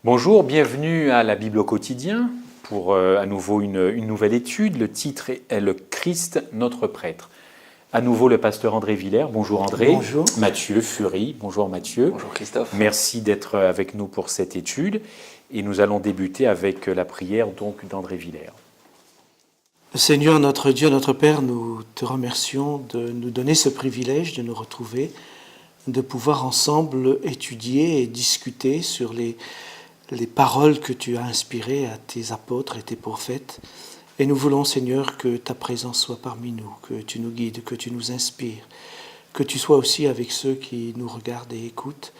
Bonjour, bienvenue à la Bible au quotidien pour à nouveau une nouvelle étude. Le titre est Le Christ, notre prêtre. À nouveau le pasteur André Villers. Bonjour André. Bonjour. Mathieu Fury. Bonjour Mathieu. Bonjour Christophe. Merci d'être avec nous pour cette étude. Et nous allons débuter avec la prière donc d'André Villers. Seigneur, notre Dieu, notre Père, nous te remercions de nous donner ce privilège de nous retrouver, de pouvoir ensemble étudier et discuter sur les paroles que tu as inspirées à tes apôtres et tes prophètes. Et nous voulons, Seigneur, que ta présence soit parmi nous, que tu nous guides, que tu nous inspires, que tu sois aussi avec ceux qui nous regardent et écoutent,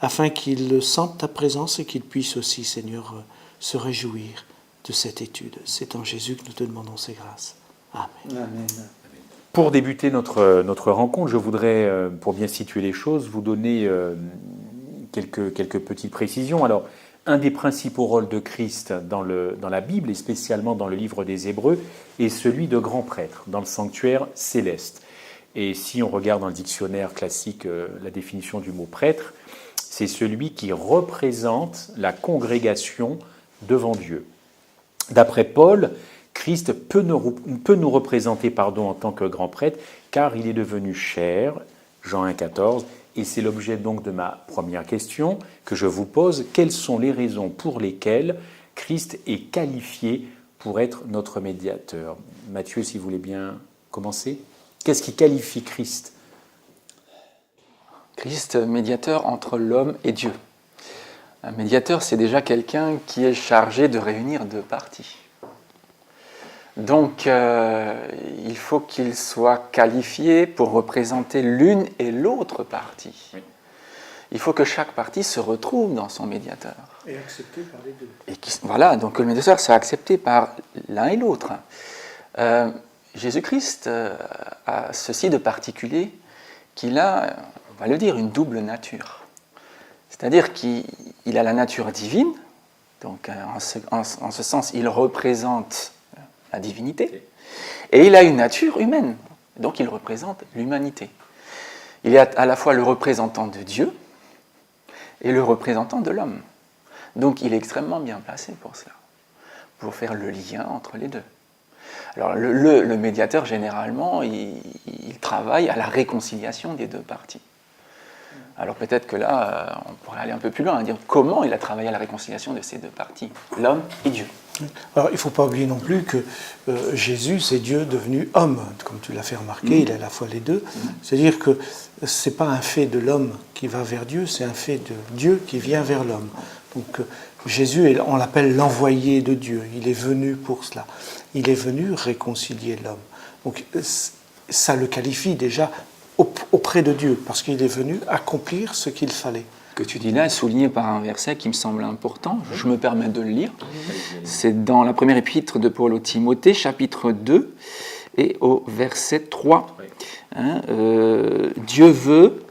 afin qu'ils sentent ta présence et qu'ils puissent aussi, Seigneur, se réjouir de cette étude. C'est en Jésus que nous te demandons ces grâces. Amen. Amen. Pour débuter notre rencontre, je voudrais, pour bien situer les choses, vous donner quelques petites précisions. Alors, un des principaux rôles de Christ dans la Bible, et spécialement dans le livre des Hébreux, est celui de grand prêtre, dans le sanctuaire céleste. Et si on regarde dans le dictionnaire classique la définition du mot prêtre, c'est celui qui représente la congrégation devant Dieu. D'après Paul, Christ peut nous représenter en tant que grand prêtre, car il est devenu chair, Jean 1,14, et c'est l'objet donc de ma première question que je vous pose. Quelles sont les raisons pour lesquelles Christ est qualifié pour être notre médiateur? Mathieu, si vous voulez bien commencer. Qu'est-ce qui qualifie Christ? Christ, médiateur entre l'homme et Dieu. Un médiateur, c'est déjà quelqu'un qui est chargé de réunir deux parties. Donc, il faut qu'il soit qualifié pour représenter l'une et l'autre partie. Oui. Il faut que chaque partie se retrouve dans son médiateur. Et accepté par les deux. Voilà, donc que le médiateur soit accepté par l'un et l'autre. Jésus-Christ a ceci de particulier qu'il a, on va le dire, une double nature. C'est-à-dire qu'il a la nature divine, donc en ce sens, il représente la divinité, et il a une nature humaine, donc il représente l'humanité. Il est à la fois le représentant de Dieu et le représentant de l'homme. Donc il est extrêmement bien placé pour cela, pour faire le lien entre les deux. Alors le médiateur, généralement, il travaille à la réconciliation des deux parties. Alors peut-être que là, on pourrait aller un peu plus loin, dire comment il a travaillé à la réconciliation de ces deux parties, l'homme et Dieu. Alors il ne faut pas oublier non plus que Jésus, c'est Dieu devenu homme, comme tu l'as fait remarquer, il est à la fois les deux. C'est-à-dire que ce n'est pas un fait de l'homme qui va vers Dieu, c'est un fait de Dieu qui vient vers l'homme. Donc Jésus, on l'appelle l'envoyé de Dieu, il est venu pour cela. Il est venu réconcilier l'homme. Donc ça le qualifie déjà auprès de Dieu, parce qu'il est venu accomplir ce qu'il fallait. Ce que tu dis là est souligné par un verset qui me semble important, je me permets de le lire. C'est dans la première épître de Paul au Timothée, chapitre 2, et au verset 3. Dieu veut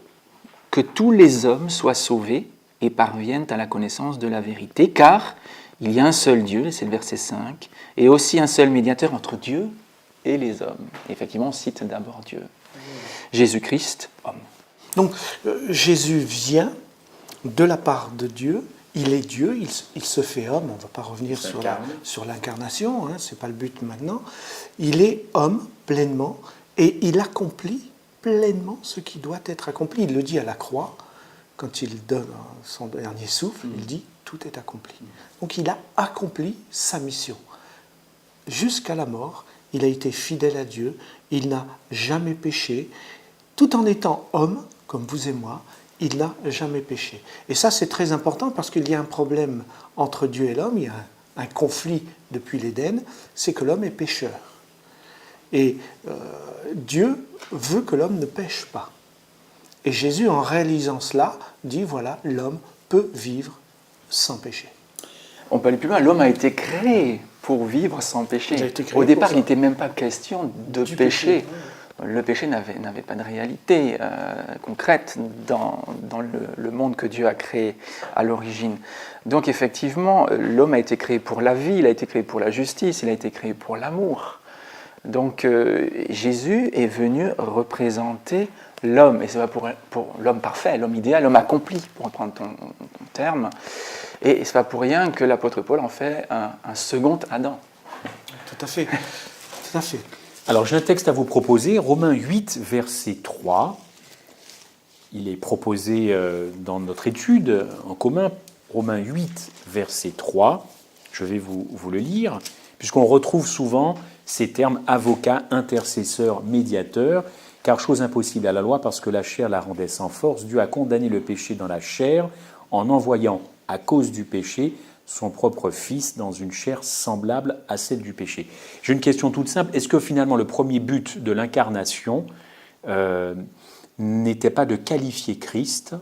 que tous les hommes soient sauvés et parviennent à la connaissance de la vérité, car il y a un seul Dieu, c'est le verset 5, et aussi un seul médiateur entre Dieu et les hommes. Et effectivement, on cite d'abord Dieu. Jésus-Christ, homme. Donc Jésus vient de la part de Dieu, il est Dieu, il se fait homme, on ne va pas revenir sur l'incarnation, ce n'est pas le but maintenant. Il est homme pleinement et il accomplit pleinement ce qui doit être accompli. Il le dit à la croix, quand il donne son dernier souffle, il dit « tout est accompli ». Donc il a accompli sa mission. Jusqu'à la mort, il a été fidèle à Dieu, il n'a jamais péché. Tout en étant homme, comme vous et moi, il n'a jamais péché. Et ça, c'est très important parce qu'il y a un problème entre Dieu et l'homme, il y a un conflit depuis l'Éden, c'est que l'homme est pécheur. Et Dieu veut que l'homme ne pêche pas. Et Jésus, en réalisant cela, dit, voilà, l'homme peut vivre sans péché. On peut aller plus loin, l'homme a été créé pour vivre sans péché. Au départ, il n'était même pas question de péché. Le péché n'avait pas de réalité concrète dans le monde que Dieu a créé à l'origine. Donc effectivement, l'homme a été créé pour la vie, il a été créé pour la justice, il a été créé pour l'amour. Donc Jésus est venu représenter l'homme, et c'est pour l'homme parfait, l'homme idéal, l'homme accompli, pour reprendre ton terme. Et ce n'est pas pour rien que l'apôtre Paul en fait un second Adam. Tout à fait. Tout à fait. Alors j'ai un texte à vous proposer, Romains 8, verset 3. Il est proposé dans notre étude en commun, Romains 8, verset 3. Je vais vous le lire, puisqu'on retrouve souvent ces termes avocat, intercesseur, médiateur, car chose impossible à la loi, parce que la chair la rendait sans force, Dieu a condamné le péché dans la chair en envoyant, à cause du péché, son propre Fils dans une chair semblable à celle du péché. J'ai une question toute simple. Est-ce que finalement le premier but de l'incarnation n'était pas de qualifier Christ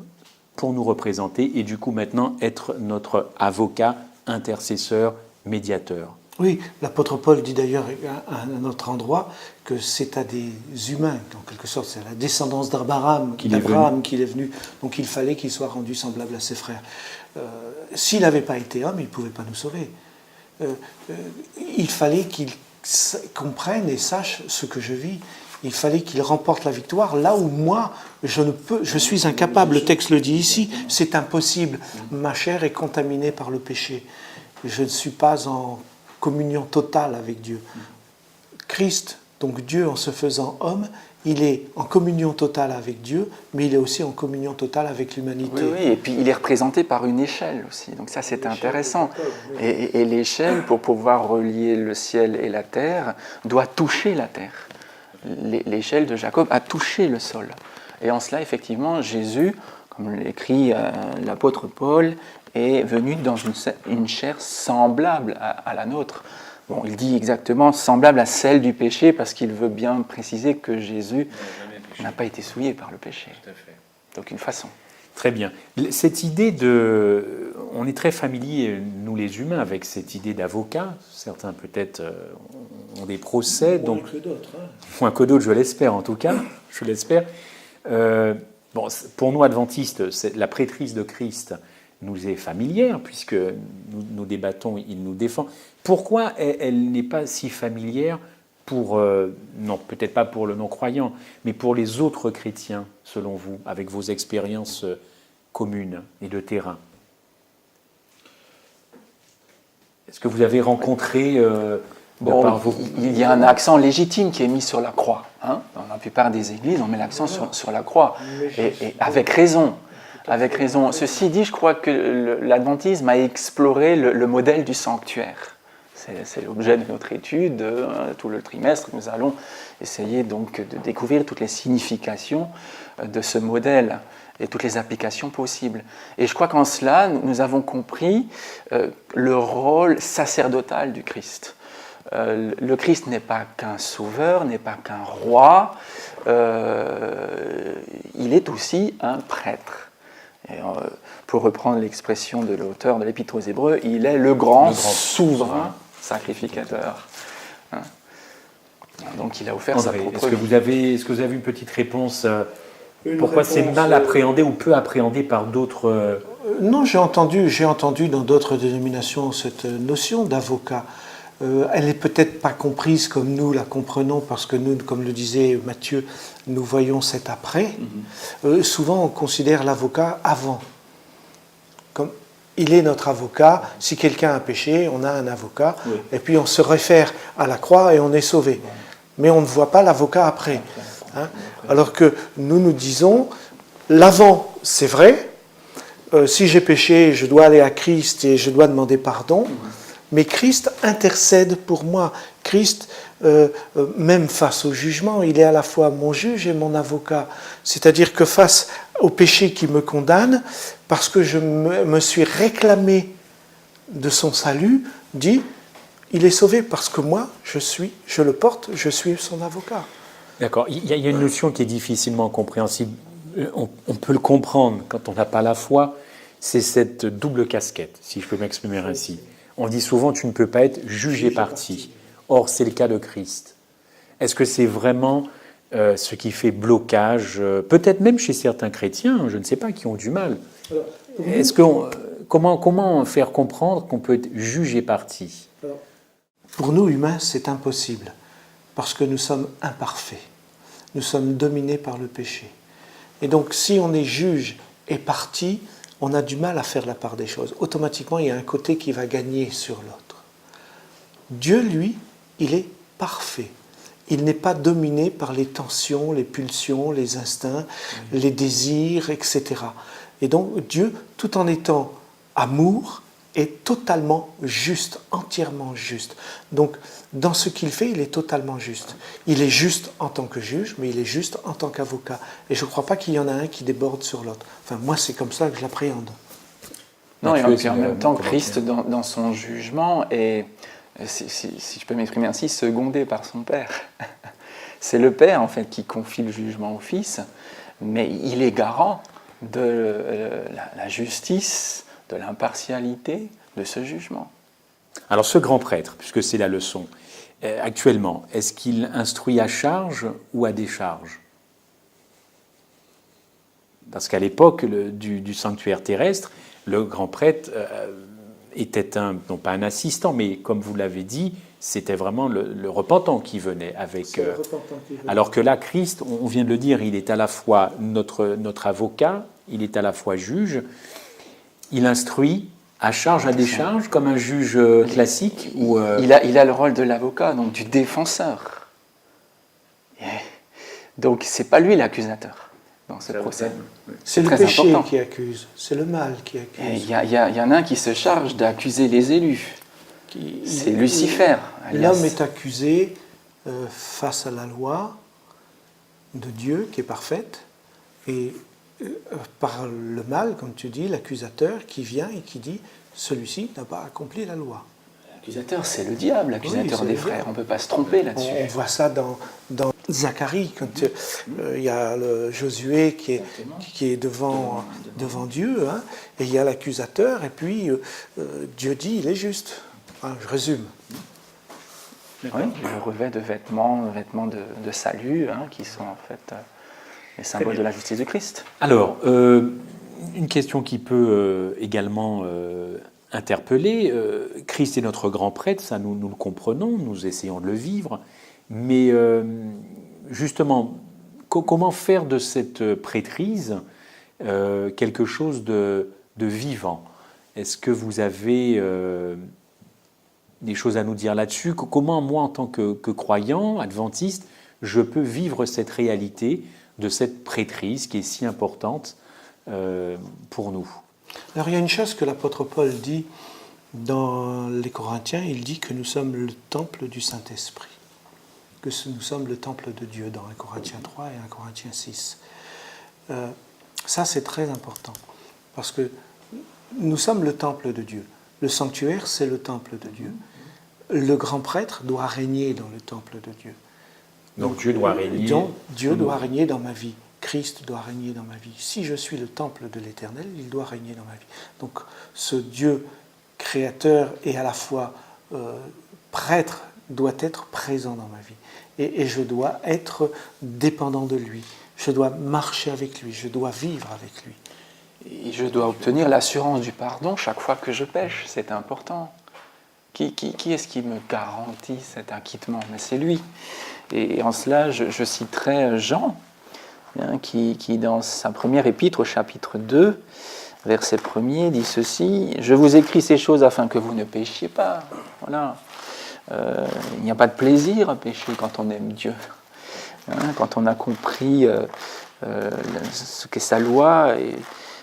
pour nous représenter et du coup maintenant être notre avocat, intercesseur, médiateur? Oui, l'apôtre Paul dit d'ailleurs à un autre endroit que c'est à des humains, en quelque sorte, c'est à la descendance d'Abraham qu'il est venu, donc il fallait qu'il soit rendu semblable à ses frères. S'il n'avait pas été homme, il ne pouvait pas nous sauver. Il fallait qu'il comprenne et sache ce que je vis. Il fallait qu'il remporte la victoire là où moi, je suis incapable. Le texte le dit ici, c'est impossible. Ma chair est contaminée par le péché. Je ne suis pas en communion totale avec Dieu. Christ, donc Dieu en se faisant homme, il est en communion totale avec Dieu, mais il est aussi en communion totale avec l'humanité. Oui, et puis il est représenté par une échelle aussi, donc ça c'est intéressant. Et l'échelle, pour pouvoir relier le ciel et la terre, doit toucher la terre. L'échelle de Jacob a touché le sol. Et en cela, effectivement, Jésus, comme l'écrit l'apôtre Paul, est venu dans une chair semblable à la nôtre. Bon, il dit exactement semblable à celle du péché parce qu'il veut bien préciser que Jésus n'a pas été souillé par le péché. D'aucune façon. Très bien. Cette idée on est très familier, nous les humains, avec cette idée d'avocat. Certains peut-être ont des procès. Moins que d'autres. Moins que d'autres, je l'espère en tout cas. Je l'espère. Bon, pour nous adventistes, la prêtrise de Christ nous est familière, puisque nous débattons, il nous défend. Pourquoi elle n'est pas si familière pour, non, peut-être pas pour le non-croyant, mais pour les autres chrétiens, selon vous, avec vos expériences communes et de terrain? Est-ce que vous avez rencontré... il y a un accent légitime qui est mis sur la croix. Hein. Dans la plupart des églises, on met l'accent sur la croix. Et avec raison. Avec raison. Ceci dit, je crois que l'adventisme a exploré le modèle du sanctuaire. C'est l'objet de notre étude. Tout le trimestre, nous allons essayer donc de découvrir toutes les significations de ce modèle et toutes les applications possibles. Et je crois qu'en cela, nous avons compris le rôle sacerdotal du Christ. Le Christ n'est pas qu'un sauveur, n'est pas qu'un roi, il est aussi un prêtre. Et, pour reprendre l'expression de l'auteur de l'Épître aux Hébreux, il est le grand souverain sacrificateur. Hein. Donc il a offert André, sa propre est-ce que vous avez une petite réponse pourquoi c'est mal appréhendé ou peu appréhendé par d'autres Non, j'ai entendu dans d'autres dénominations cette notion d'avocat. Elle n'est peut-être pas comprise comme nous la comprenons, parce que nous, comme le disait Matthieu, nous voyons cet après. Souvent, on considère l'avocat avant. Comme il est notre avocat. Si quelqu'un a péché, on a un avocat. Oui. Et puis on se réfère à la croix et on est sauvé. Mais on ne voit pas l'avocat après. Hein. Alors que nous disons, l'avant, c'est vrai. Si j'ai péché, je dois aller à Christ et je dois demander pardon. Mais Christ intercède pour moi. Christ, même face au jugement, il est à la fois mon juge et mon avocat. C'est-à-dire que face au péché qui me condamne, parce que je me suis réclamé de son salut, dit, il est sauvé parce que moi, je le porte, je suis son avocat. D'accord. Il y a une notion qui est difficilement compréhensible. On peut le comprendre quand on n'a pas la foi. C'est cette double casquette, si je peux m'exprimer ainsi. On dit souvent tu ne peux pas être jugé parti. Or, c'est le cas de Christ. Est-ce que c'est vraiment ce qui fait blocage, peut-être même chez certains chrétiens, je ne sais pas, qui ont du mal. Comment faire comprendre qu'on peut être jugé parti? Pour nous, humains, c'est impossible, parce que nous sommes imparfaits. Nous sommes dominés par le péché. Et donc, si on est juge et parti, on a du mal à faire la part des choses. Automatiquement, il y a un côté qui va gagner sur l'autre. Dieu, lui, il est parfait. Il n'est pas dominé par les tensions, les pulsions, les instincts, les désirs, etc. Et donc Dieu, tout en étant amour, est totalement juste, entièrement juste. Donc dans ce qu'il fait, il est totalement juste. Il est juste en tant que juge, mais il est juste en tant qu'avocat. Et je ne crois pas qu'il y en a un qui déborde sur l'autre. Enfin, moi, c'est comme ça que je l'appréhende. Non, et en même temps, Christ, dans son jugement, est, si je peux m'exprimer ainsi, secondé par son Père. C'est le Père, en fait, qui confie le jugement au Fils, mais il est garant de la justice, de l'impartialité de ce jugement. Alors ce grand prêtre, puisque c'est la leçon, actuellement, est-ce qu'il instruit à charge ou à décharge? Parce qu'à l'époque du sanctuaire terrestre, le grand prêtre était non pas un assistant, mais comme vous l'avez dit, c'était vraiment le repentant qui venait avec. Alors que là, Christ, on vient de le dire, il est à la fois notre avocat, il est à la fois juge, il instruit à charge, à décharge, comme un juge classique. Il a le rôle de l'avocat, donc du défenseur. Donc c'est pas lui l'accusateur dans ce procès. C'est le péché important qui accuse, c'est le mal qui accuse. Il y en a un qui se charge d'accuser les élus. C'est Lucifer. L'homme est accusé face à la loi de Dieu qui est parfaite et par le mal, comme tu dis, l'accusateur qui vient et qui dit celui-ci n'a pas accompli la loi. L'accusateur, c'est le diable, l'accusateur des frères. On ne peut pas se tromper là-dessus. On voit ça dans Zacharie, quand il y a le Josué qui est devant Dieu, hein, et il y a l'accusateur, et puis Dieu dit il est juste. Enfin, je résume. Oui, le revêt de vêtements de salut, hein, qui sont en fait les symboles de la justice de Christ. Alors, une question qui peut également interpeller. Christ est notre grand prêtre, ça nous le comprenons, nous essayons de le vivre, mais justement, comment faire de cette prêtrise quelque chose de vivant? Est-ce que vous avez des choses à nous dire là-dessus? Comment moi, en tant que croyant, adventiste, je peux vivre cette réalité de cette prêtrise qui est si importante pour nous? Alors il y a une chose que l'apôtre Paul dit dans les Corinthiens, il dit que nous sommes le temple du Saint-Esprit, que nous sommes le temple de Dieu dans 1 Corinthiens 3 et 1 Corinthiens 6. Ça c'est très important, parce que nous sommes le temple de Dieu. Le sanctuaire, c'est le temple de Dieu. Le grand prêtre doit régner dans le temple de Dieu. Donc Dieu doit régner. Dieu doit régner dans ma vie. Christ doit régner dans ma vie. Si je suis le temple de l'Éternel, il doit régner dans ma vie. Donc ce Dieu créateur et à la fois prêtre doit être présent dans ma vie. Et je dois être dépendant de lui. Je dois marcher avec lui. Je dois vivre avec lui. Et je dois obtenir l'assurance du pardon chaque fois que je pêche. C'est important. Qui est-ce qui me garantit cet acquittement? Mais c'est lui. Et en cela, je citerai Jean, hein, qui dans sa première épître au chapitre 2, verset 1er, dit ceci: « Je vous écris ces choses afin que vous ne péchiez pas. » Voilà. Il n'y a pas de plaisir à pécher quand on aime Dieu. Hein, quand on a compris ce qu'est sa loi et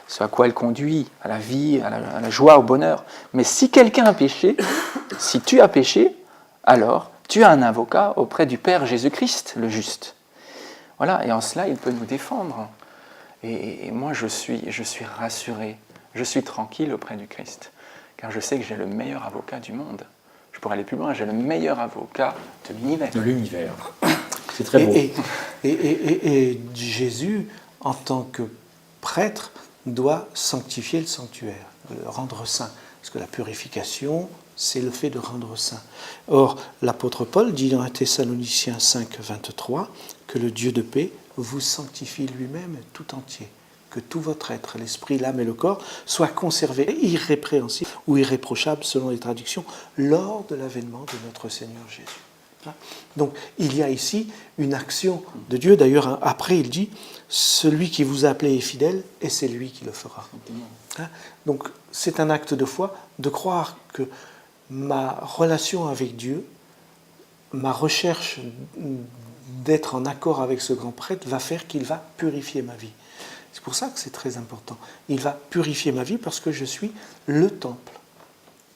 ce à quoi elle conduit, à la vie, à la joie, au bonheur. Mais si quelqu'un a péché, si tu as péché, alors tu as un avocat auprès du Père Jésus-Christ, le juste. Voilà, et en cela, il peut nous défendre. Et moi, je suis rassuré, je suis tranquille auprès du Christ, car je sais que j'ai le meilleur avocat du monde. Je pourrais aller plus loin, j'ai le meilleur avocat de l'univers. De l'univers. C'est très beau. Et Jésus, en tant que prêtre, doit sanctifier le sanctuaire, le rendre saint. Parce que la purification, c'est le fait de rendre saint. Or, l'apôtre Paul dit dans 1 Thessaloniciens 5, 23, que le Dieu de paix vous sanctifie lui-même tout entier. Que tout votre être, l'esprit, l'âme et le corps, soient conservés irrépréhensibles ou irréprochables, selon les traductions, lors de l'avènement de notre Seigneur Jésus. Donc il y a ici une action de Dieu. D'ailleurs, après il dit, celui qui vous a appelé est fidèle et c'est lui qui le fera. Donc c'est un acte de foi de croire que ma relation avec Dieu, ma recherche d'être en accord avec ce grand prêtre va faire qu'il va purifier ma vie. C'est pour ça que c'est très important. Il va purifier ma vie parce que je suis le temple.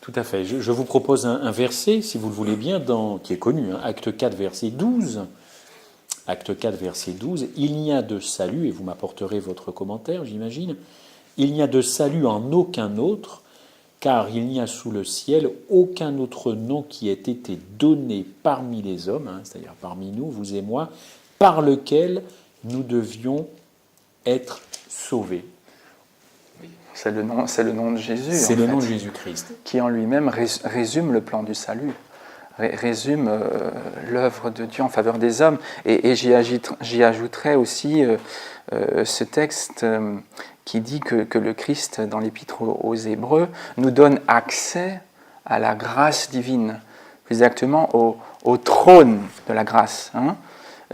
Tout à fait. Je vous propose un verset, si vous le voulez bien, qui est connu, hein, Acte 4, verset 12. Acte 4, verset 12. Il n'y a de salut, et vous m'apporterez votre commentaire, j'imagine, il n'y a de salut en aucun autre, car il n'y a sous le ciel aucun autre nom qui ait été donné parmi les hommes, hein, c'est-à-dire parmi nous, vous et moi, par lequel nous devions être sauvés. C'est le nom de Jésus. C'est le nom de Jésus-Christ. Qui en lui-même résume le plan du salut, résume l'œuvre de Dieu en faveur des hommes. Et j'y ajouterai aussi ce texte qui dit que le Christ, dans l'Épître aux Hébreux, nous donne accès à la grâce divine, plus exactement au trône de la grâce. Hein.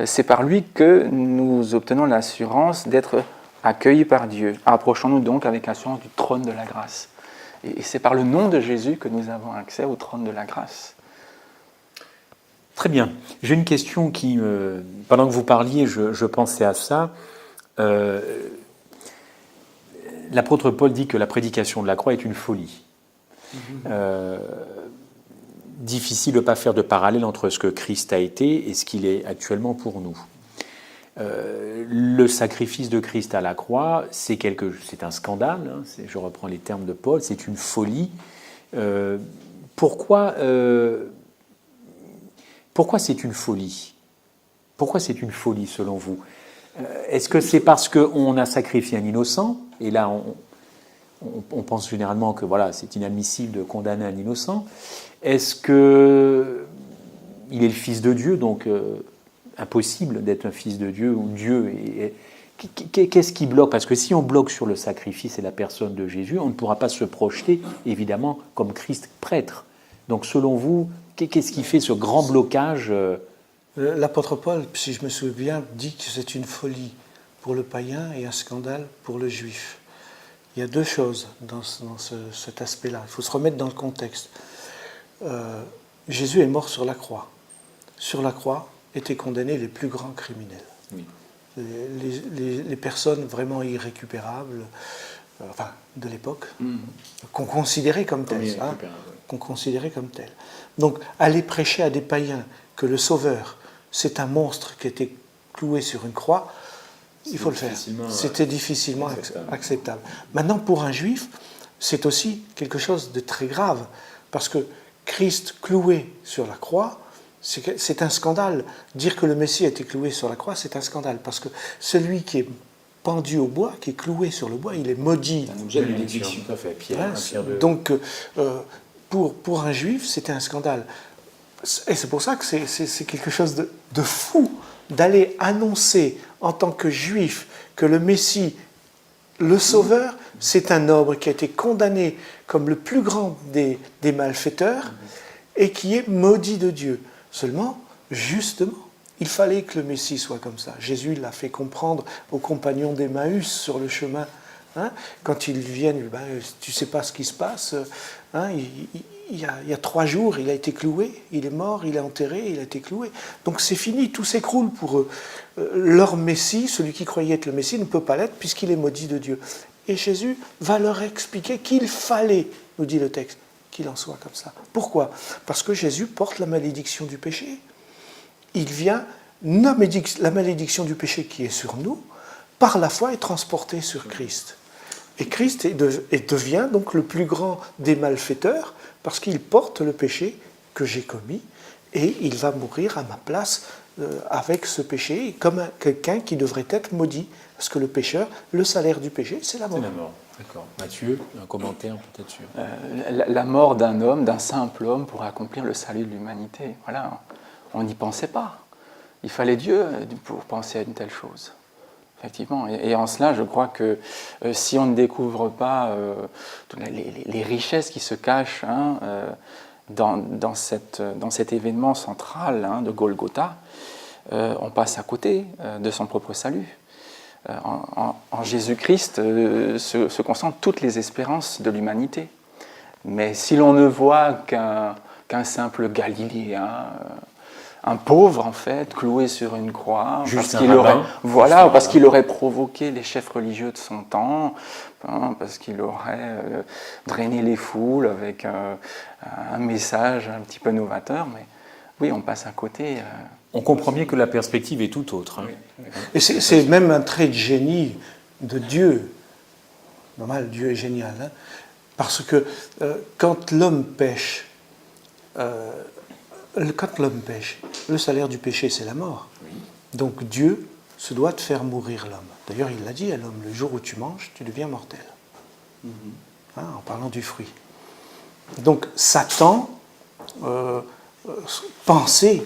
C'est par lui que nous obtenons l'assurance d'être accueillis par Dieu. Approchons-nous donc avec assurance du trône de la grâce. Et c'est par le nom de Jésus que nous avons accès au trône de la grâce. Très bien. J'ai une question qui, pendant que vous parliez, je pensais à ça. L'apôtre Paul dit que la prédication de la croix est une folie. Difficile de ne pas faire de parallèle entre ce que Christ a été et ce qu'il est actuellement pour nous. Le sacrifice de Christ à la croix, c'est un scandale, hein, je reprends les termes de Paul, c'est une folie. Pourquoi c'est une folie? Pourquoi c'est une folie selon vous? Est-ce que c'est parce qu'on a sacrifié un innocent? Et là, on pense généralement que voilà, c'est inadmissible de condamner un innocent. Est-ce qu'il est le Fils de Dieu, donc impossible d'être un fils de Dieu ou Dieu? Qu'est-ce qui bloque? Parce que si on bloque sur le sacrifice et la personne de Jésus, on ne pourra pas se projeter, évidemment, comme Christ prêtre. Donc, selon vous, qu'est-ce qui fait ce grand blocage? L'apôtre Paul, si je me souviens bien, dit que c'est une folie pour le païen et un scandale pour le juif. Il y a deux choses dans cet aspect-là. Il faut se remettre dans le contexte. Jésus est mort sur la croix. Sur la croix étaient condamnés les plus grands criminels. Oui. Les personnes vraiment irrécupérables, de l'époque, qu'on considérait comme telles. Qu'on considérait comme telles. Donc, aller prêcher à des païens que le Sauveur, c'est un monstre qui était cloué sur une croix, il faut le faire. C'était difficilement acceptable. Maintenant, pour un juif, c'est aussi quelque chose de très grave, parce que Christ cloué sur la croix, c'est un scandale. Dire que le Messie a été cloué sur la croix, c'est un scandale, parce que celui qui est pendu au bois, qui est cloué sur le bois, il est maudit. Un objet de bénédiction, tout à fait. Donc, pour un juif, c'était un scandale. Et c'est pour ça que c'est quelque chose de fou d'aller annoncer en tant que juif que le Messie, le Sauveur, c'est un homme qui a été condamné comme le plus grand des malfaiteurs et qui est maudit de Dieu. Seulement, justement, il fallait que le Messie soit comme ça. Jésus l'a fait comprendre aux compagnons d'Emmaüs sur le chemin. Hein, quand ils viennent, tu ne sais pas ce qui se passe. Hein, il y a 3 jours, il a été cloué, il est mort, il est enterré, il a été cloué. Donc c'est fini, tout s'écroule pour eux. Leur Messie, celui qui croyait être le Messie, ne peut pas l'être puisqu'il est maudit de Dieu. Et Jésus va leur expliquer qu'il fallait, nous dit le texte, qu'il en soit comme ça. Pourquoi? Parce que Jésus porte la malédiction du péché. Il vient, la malédiction du péché qui est sur nous, par la foi est transportée sur Christ. Et Christ devient donc le plus grand des malfaiteurs parce qu'il porte le péché que j'ai commis et il va mourir à ma place avec ce péché comme quelqu'un qui devrait être maudit. Parce que le pécheur, le salaire du péché, c'est la mort. C'est la mort, d'accord. Mathieu, un commentaire peut-être sur... La mort d'un homme, d'un simple homme pour accomplir le salut de l'humanité. Voilà, on n'y pensait pas. Il fallait Dieu pour penser à une telle chose. Effectivement, et en cela, je crois que si on ne découvre pas les richesses qui se cachent dans cet événement central de Golgotha, on passe à côté de son propre salut. En Jésus-Christ se concentrent toutes les espérances de l'humanité. Mais si l'on ne voit qu'un simple Galiléen, un pauvre en fait, cloué sur une croix, parce qu'il aurait provoqué les chefs religieux de son temps, parce qu'il aurait drainé les foules avec un message un petit peu novateur, mais oui, on passe à côté. On comprend bien que la perspective est tout autre. Oui. Et c'est même un trait de génie de Dieu. Normal, Dieu est génial. Hein, parce que quand l'homme pêche, le salaire du péché, c'est la mort. Oui. Donc Dieu se doit de faire mourir l'homme. D'ailleurs, il l'a dit à l'homme, le jour où tu manges, tu deviens mortel. Hein, en parlant du fruit. Donc Satan pensait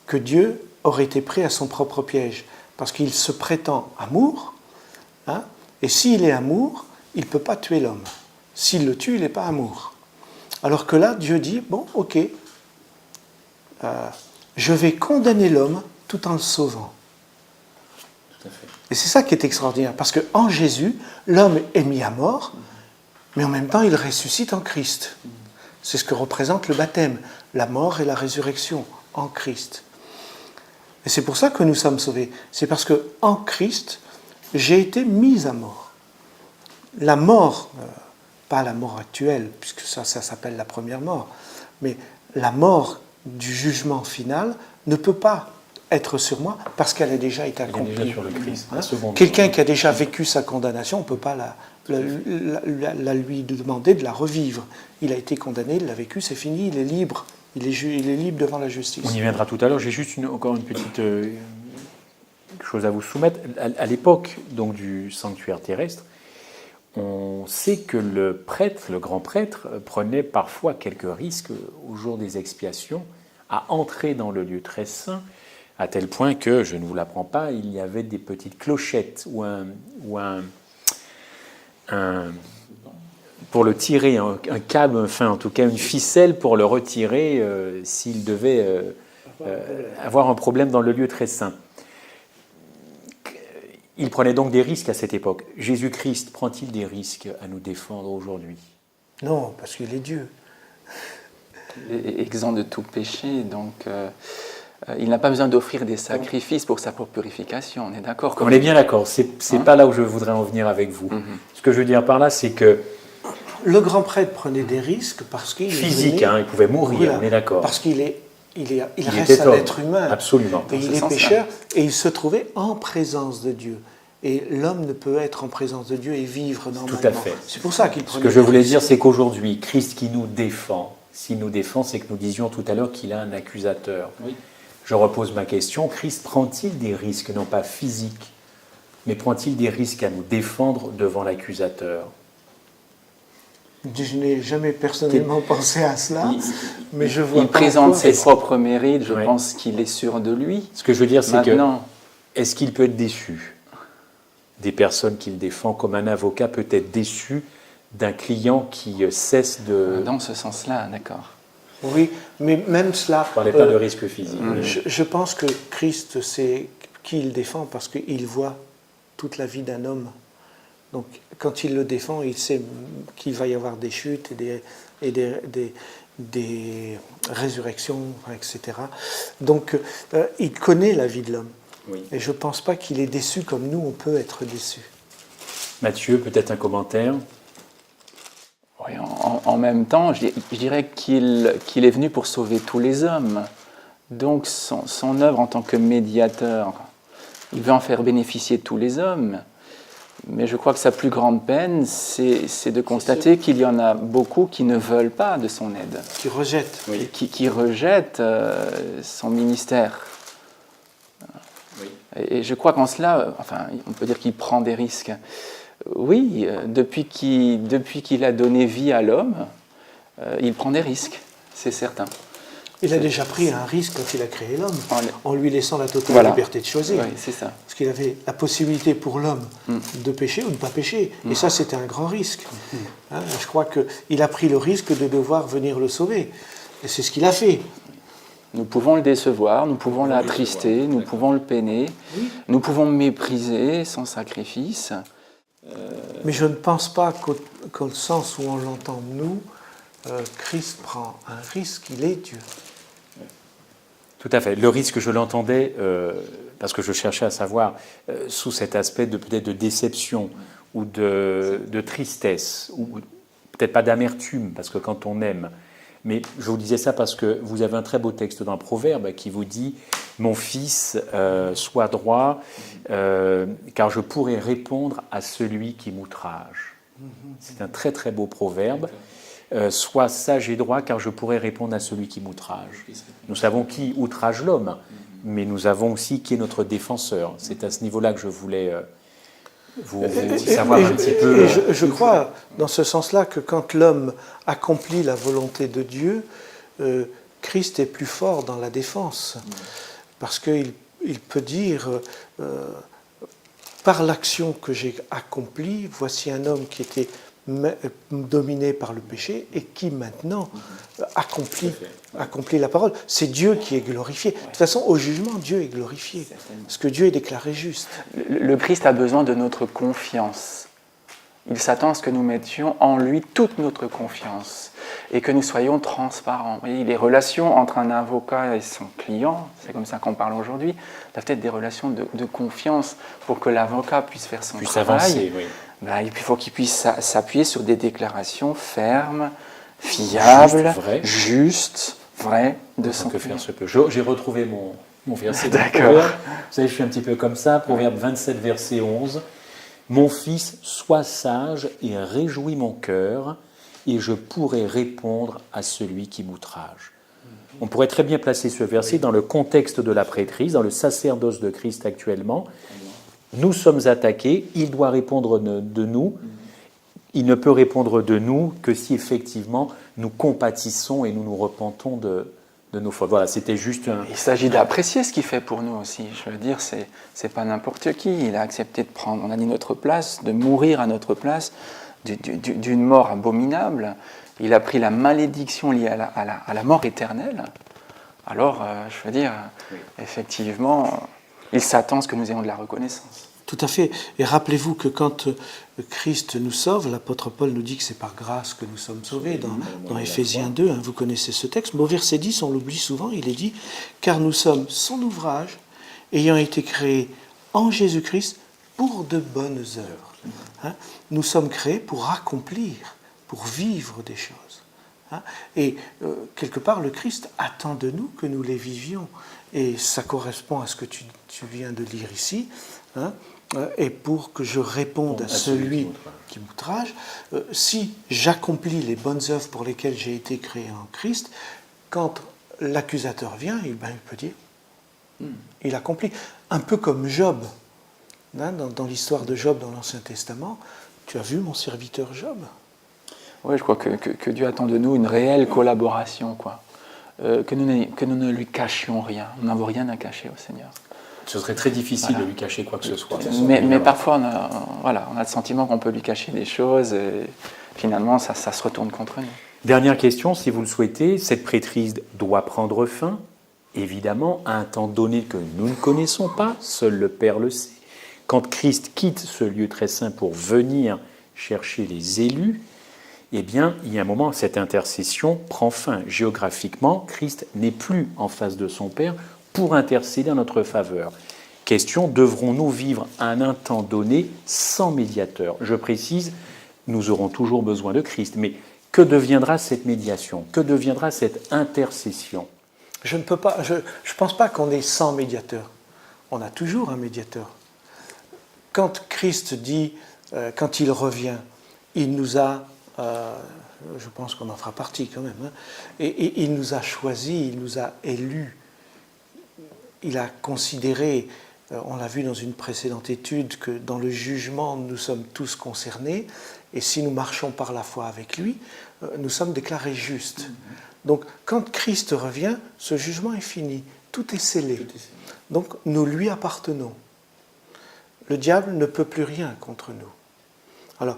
que Dieu aurait été pris à son propre piège, parce qu'il se prétend amour, hein, et s'il est amour, il ne peut pas tuer l'homme. S'il le tue, il n'est pas amour. Alors que là, Dieu dit, bon, ok, je vais condamner l'homme tout en le sauvant. Tout à fait. Et c'est ça qui est extraordinaire, parce qu'en Jésus, l'homme est mis à mort, mais en même temps, il ressuscite en Christ. C'est ce que représente le baptême, la mort et la résurrection en Christ. Et c'est pour ça que nous sommes sauvés. C'est parce qu'en Christ, j'ai été mis à mort. La mort, pas la mort actuelle, puisque ça s'appelle la première mort, mais la mort du jugement final ne peut pas être sur moi parce qu'elle a déjà été accomplie. Elle est déjà sur le Christ. Hein? Quelqu'un qui a déjà vécu sa condamnation, on ne peut pas la lui demander de la revivre. Il a été condamné, il l'a vécu, c'est fini, il est libre. Il est libre devant la justice. On y viendra tout à l'heure. J'ai juste encore une petite chose à vous soumettre. À l'époque donc, du sanctuaire terrestre, on sait que le prêtre, le grand prêtre, prenait parfois quelques risques au jour des expiations à entrer dans le lieu très saint, à tel point que, je ne vous l'apprends pas, il y avait des petites clochettes ou pour le tirer, un câble, enfin en tout cas une ficelle pour le retirer s'il devait avoir un problème dans le lieu très saint. Il prenait donc des risques à cette époque. Jésus-Christ prend-il des risques à nous défendre aujourd'hui? Non, parce qu'il est Dieu. Exempt de tout péché, donc il n'a pas besoin d'offrir des sacrifices pour sa propre purification, on est d'accord? On est bien d'accord, c'est pas là où je voudrais en venir avec vous. Ce que je veux dire par là, c'est que le grand prêtre prenait des risques parce qu'il physique, il pouvait mourir, on est d'accord. Parce qu'il reste un être humain. Absolument. Et il est pécheur et il se trouvait en présence de Dieu. Et l'homme ne peut être en présence de Dieu et vivre normalement. Tout à fait. C'est pour ça qu'il prenait. Ce que je voulais dire, c'est qu'aujourd'hui, Christ qui nous défend, s'il nous défend, c'est que nous disions tout à l'heure qu'il a un accusateur. Oui. Je repose ma question. Christ prend-il des risques, non pas physiques, mais prend-il des risques à nous défendre devant l'accusateur? Je n'ai jamais personnellement pensé à cela, mais je vois. Il présente ses propres mérites, je pense qu'il est sûr de lui. Ce que je veux dire, c'est que, est-ce qu'il peut être déçu des personnes qu'il défend, comme un avocat peut être déçu d'un client qui cesse de... Dans ce sens-là, d'accord. Oui, mais même cela... Je ne parlais pas de risque physique. Je pense que Christ sait qui il défend parce qu'il voit toute la vie d'un homme. Donc, quand il le défend, il sait qu'il va y avoir des chutes et des résurrections, etc. Donc, il connaît la vie de l'homme. Oui. Et je ne pense pas qu'il est déçu comme nous, on peut être déçu. Mathieu, peut-être un commentaire? Oui, en même temps, je dirais qu'il est venu pour sauver tous les hommes. Donc, son œuvre en tant que médiateur, il veut en faire bénéficier tous les hommes. Mais je crois que sa plus grande peine, c'est de constater qu'il y en a beaucoup qui ne veulent pas de son aide. Qui rejettent. Oui. Qui rejettent son ministère. Oui. Et je crois qu'en cela, on peut dire qu'il prend des risques. Oui, depuis qu'il a donné vie à l'homme, il prend des risques, c'est certain. Il a déjà pris un risque quand il a créé l'homme, en lui laissant la totale liberté de choisir. Oui, c'est ça. Parce qu'il avait la possibilité pour l'homme de pécher ou de ne pas pécher. Et ça, c'était un grand risque. Hein, je crois qu'il a pris le risque de devoir venir le sauver. Et c'est ce qu'il a fait. Nous pouvons le décevoir, nous pouvons l'attrister, nous pouvons le peiner, nous pouvons mépriser son sacrifice. Mais je ne pense pas qu'au sens où on l'entend nous, Christ prend un risque, il est Dieu. Tout à fait. Le risque, je l'entendais, parce que je cherchais à savoir, sous cet aspect de peut-être de déception ou de tristesse, ou peut-être pas d'amertume, parce que quand on aime. Mais je vous disais ça parce que vous avez un très beau texte dans le Proverbe qui vous dit « Mon fils, sois droit, car je pourrai répondre à celui qui m'outrage. » C'est un très très beau proverbe. Sois sage et droit, car je pourrai répondre à celui qui m'outrage. Nous savons qui outrage l'homme, mais nous avons aussi qui est notre défenseur. C'est à ce niveau-là que je voulais vous savoir un petit peu. Et je crois, dans ce sens-là, que quand l'homme accomplit la volonté de Dieu, Christ est plus fort dans la défense. Parce qu'il peut dire, par l'action que j'ai accomplie, voici un homme qui était dominé par le péché et qui maintenant accomplit la parole. C'est Dieu qui est glorifié. De toute façon, au jugement, Dieu est glorifié. Parce que Dieu est déclaré juste. Le Christ a besoin de notre confiance. Il s'attend à ce que nous mettions en lui toute notre confiance et que nous soyons transparents. Vous voyez, les relations entre un avocat et son client, c'est comme ça qu'on parle aujourd'hui, doivent être des relations de confiance pour que l'avocat puisse faire son travail. Avancer, oui. Il faut qu'il puisse s'appuyer sur des déclarations fermes, fiables, justes, vraies, de son que faire se peut. J'ai retrouvé mon verset. D'accord. Vous savez, je suis un petit peu comme ça. Proverbe 27, verset 11. « Mon fils, sois sage et réjouis mon cœur, et je pourrai répondre à celui qui m'outrage. » On pourrait très bien placer ce verset dans le contexte de la prêtrise, dans le sacerdoce de Christ actuellement. Nous sommes attaqués, il doit répondre de nous. Il ne peut répondre de nous que si effectivement nous compatissons et nous nous repentons de nos fautes. Voilà, c'était juste un... Il s'agit d'apprécier ce qu'il fait pour nous aussi. Je veux dire, c'est pas n'importe qui. Il a accepté de prendre, on a dit, notre place, de mourir à notre place, d'une mort abominable. Il a pris la malédiction liée à la mort éternelle. Alors, je veux dire, effectivement, il s'attend à ce que nous ayons de la reconnaissance. Tout à fait. Et rappelez-vous que quand Christ nous sauve, l'apôtre Paul nous dit que c'est par grâce que nous sommes sauvés, dans Éphésiens 2, vous connaissez ce texte. Mais au verset 10, on l'oublie souvent, il est dit « Car nous sommes son ouvrage, ayant été créés en Jésus-Christ pour de bonnes œuvres. » Nous sommes créés pour accomplir, pour vivre des choses. Et quelque part, le Christ attend de nous que nous les vivions. Et ça correspond à ce que tu viens de lire ici. Et pour que je réponde à celui qui m'outrage, si j'accomplis les bonnes œuvres pour lesquelles j'ai été créé en Christ, quand l'accusateur vient, il peut dire, il accomplit. Un peu comme Job. Dans l'histoire de Job dans l'Ancien Testament, tu as vu mon serviteur Job ? Oui, je crois que Dieu attend de nous une réelle collaboration, quoi. Que nous ne lui cachions rien. Nous n'avons rien à cacher au Seigneur. Ce serait très difficile de lui cacher quoi que ce soit. Mais parfois, on a le sentiment qu'on peut lui cacher des choses et finalement, ça se retourne contre nous. Dernière question, si vous le souhaitez, cette prêtrise doit prendre fin, évidemment, à un temps donné que nous ne connaissons pas, seul le Père le sait. Quand Christ quitte ce lieu très saint pour venir chercher les élus, eh bien, il y a un moment, cette intercession prend fin. Géographiquement, Christ n'est plus en face de son Père pour intercéder en notre faveur. Question, devrons-nous vivre à un temps donné sans médiateur ? Je précise, nous aurons toujours besoin de Christ, mais que deviendra cette médiation ? Que deviendra cette intercession ? Je ne pense pas qu'on est sans médiateur. On a toujours un médiateur. Quand Christ dit, quand il revient, il nous a, je pense qu'on en fera partie quand même, et il nous a choisis, il nous a élus. Il a considéré, on l'a vu dans une précédente étude, que dans le jugement, nous sommes tous concernés, et si nous marchons par la foi avec lui, nous sommes déclarés justes. Donc, quand Christ revient, ce jugement est fini, tout est scellé. Donc, nous lui appartenons. Le diable ne peut plus rien contre nous. Alors,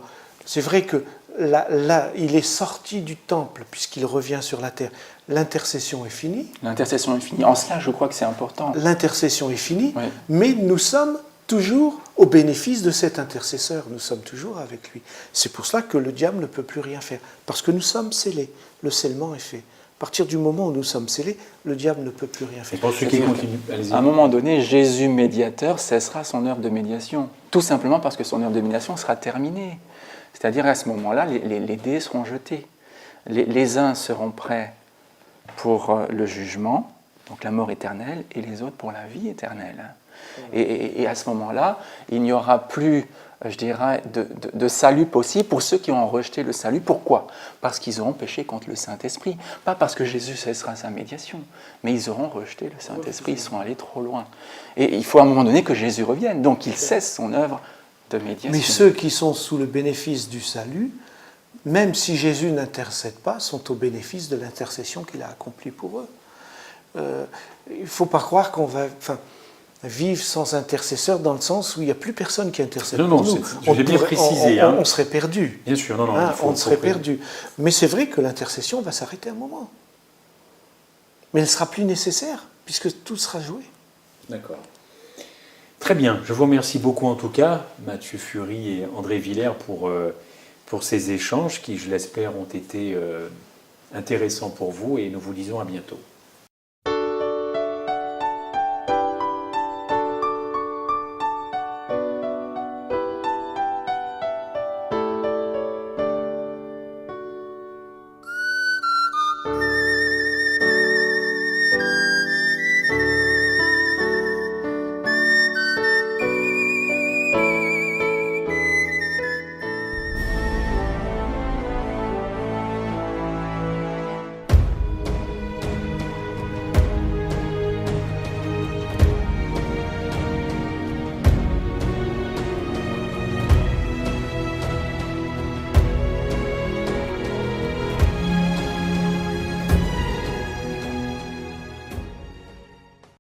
C'est vrai que là, il est sorti du temple puisqu'il revient sur la terre. L'intercession est finie. L'intercession est finie. En cela, je crois que c'est important. L'intercession est finie, Oui. mais nous sommes toujours au bénéfice de cet intercesseur. Nous sommes toujours avec lui. C'est pour cela que le diable ne peut plus rien faire. Parce que nous sommes scellés. Le scellement est fait. À partir du moment où nous sommes scellés, le diable ne peut plus rien Et faire. pour ceux qui continuent, allez-y. À un moment donné, Jésus médiateur cessera son œuvre de médiation. Tout simplement parce que son œuvre de médiation sera terminée. C'est-à-dire à ce moment-là, les dés seront jetés. Les uns seront prêts pour le jugement, donc la mort éternelle, et les autres pour la vie éternelle. Et à ce moment-là, il n'y aura plus, je dirais, de salut possible pour ceux qui ont rejeté le salut. Pourquoi? Parce qu'ils auront péché contre le Saint-Esprit. Pas parce que Jésus cessera sa médiation, mais ils auront rejeté le Saint-Esprit, ils sont allés trop loin. Et il faut à un moment donné que Jésus revienne, donc il cesse son œuvre de médiation. Mais ceux qui sont sous le bénéfice du salut, même si Jésus n'intercède pas, sont au bénéfice de l'intercession qu'il a accomplie pour eux. Il ne faut pas croire qu'on va vivre sans intercesseur dans le sens où il n'y a plus personne qui intercède pour nous. Je l'ai bien précisé. On serait perdu. Bien sûr, on serait perdu. Mais c'est vrai que l'intercession va s'arrêter un moment. Mais elle ne sera plus nécessaire, puisque tout sera joué. D'accord. Très bien, je vous remercie beaucoup en tout cas, Mathieu Fury et André Villers, pour ces échanges qui, je l'espère, ont été intéressants pour vous et nous vous disons à bientôt.